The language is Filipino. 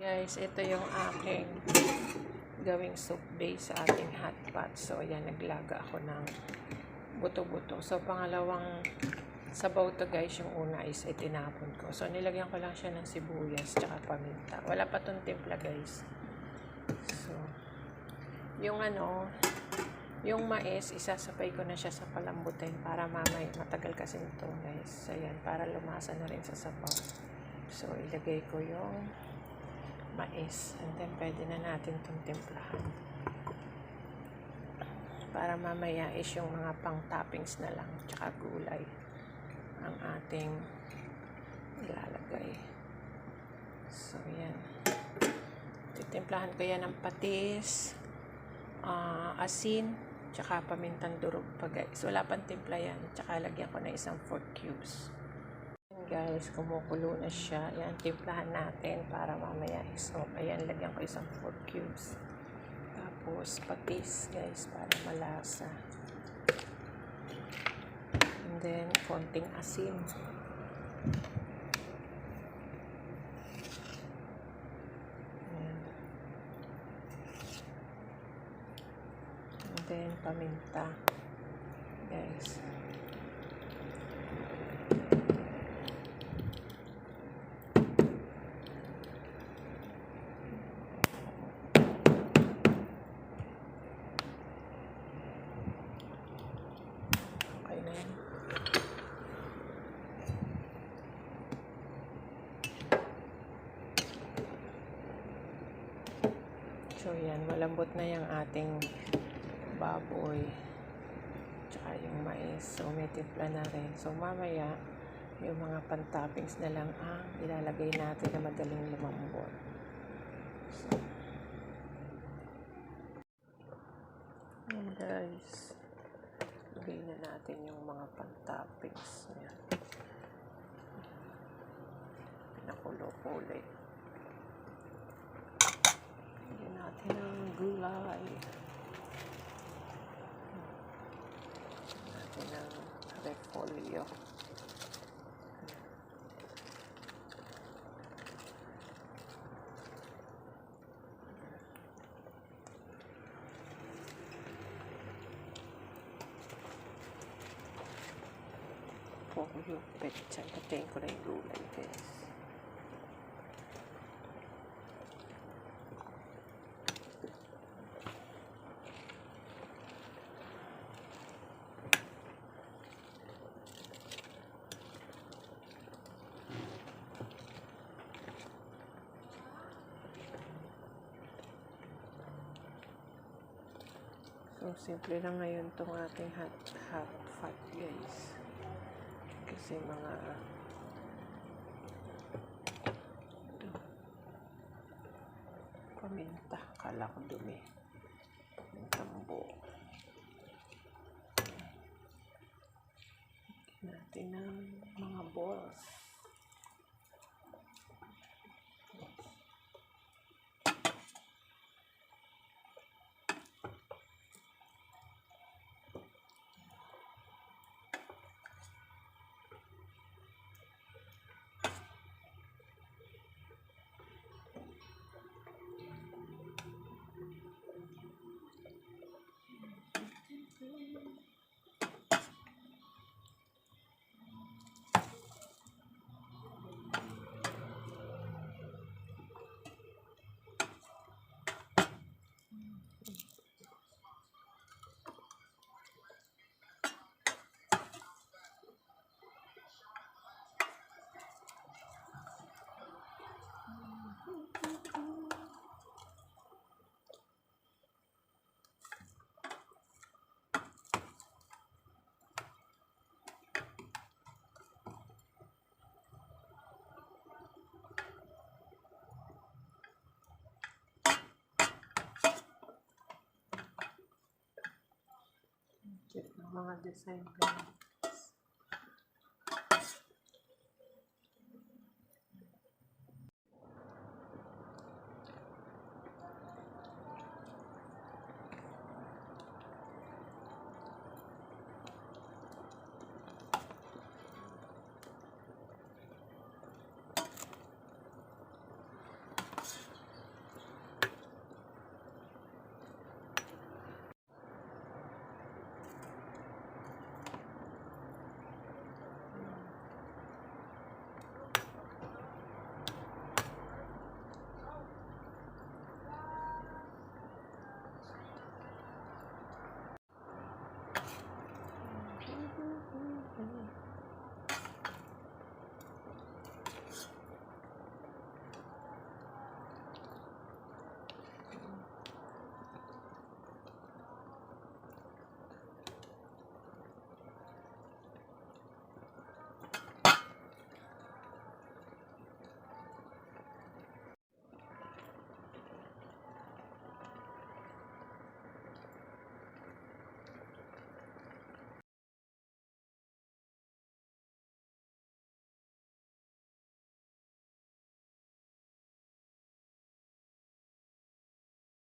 Guys, ito yung aking gawing soup base sa ating hot pot. So, ayan, naglaga ako ng buto-buto. So, pangalawang sabaw to guys, yung una is itinapon ko. So, nilagyan ko lang siya ng sibuyas tsaka paminta. Wala pa tong timpla guys. So, yung yung mais, isasapay ko na siya sa palambutin para mamay, matagal kasi ito guys. So, ayan, para lumasa na rin sa sabaw. So, ilagay ko yung mais and then pwede na natin itong timplahan para mamaya is yung mga pang toppings na lang tsaka gulay ang ating ilalagay. So yan, titimplahan ko yan ng patis, asin tsaka pamintang durog pa guys. Wala pang timpla yan, tsaka lagyan ko na isang 4 cubes. Guys, kumukulo na siya. Ayan, timplahan natin para mamaya isop. Ayan, lagyan ko isang 4 cubes. Tapos, patis, guys, para malasa. And then, konting asin. Ayan. And then, paminta. Guys. So, yan. Malambot na yung ating baboy. Tsaka yung mais. So, may timpla na rin. So, mamaya, yung mga pan-toppings na lang ang ilalagay natin na madaling lumambot. So, yan guys. Lagay na natin yung mga pan-toppings. Yan. Pinakulo ko ulit. Natin ang gulay. Natin ang repolyo. Repolyo, petchay. Patayin ko na yung gulay guys. So, simple lang ngayon itong ating hot pot guys. Kasi mga paminta. Kala ko dumi. Pamintang buo. Natin ng mga balls. Mga design plan.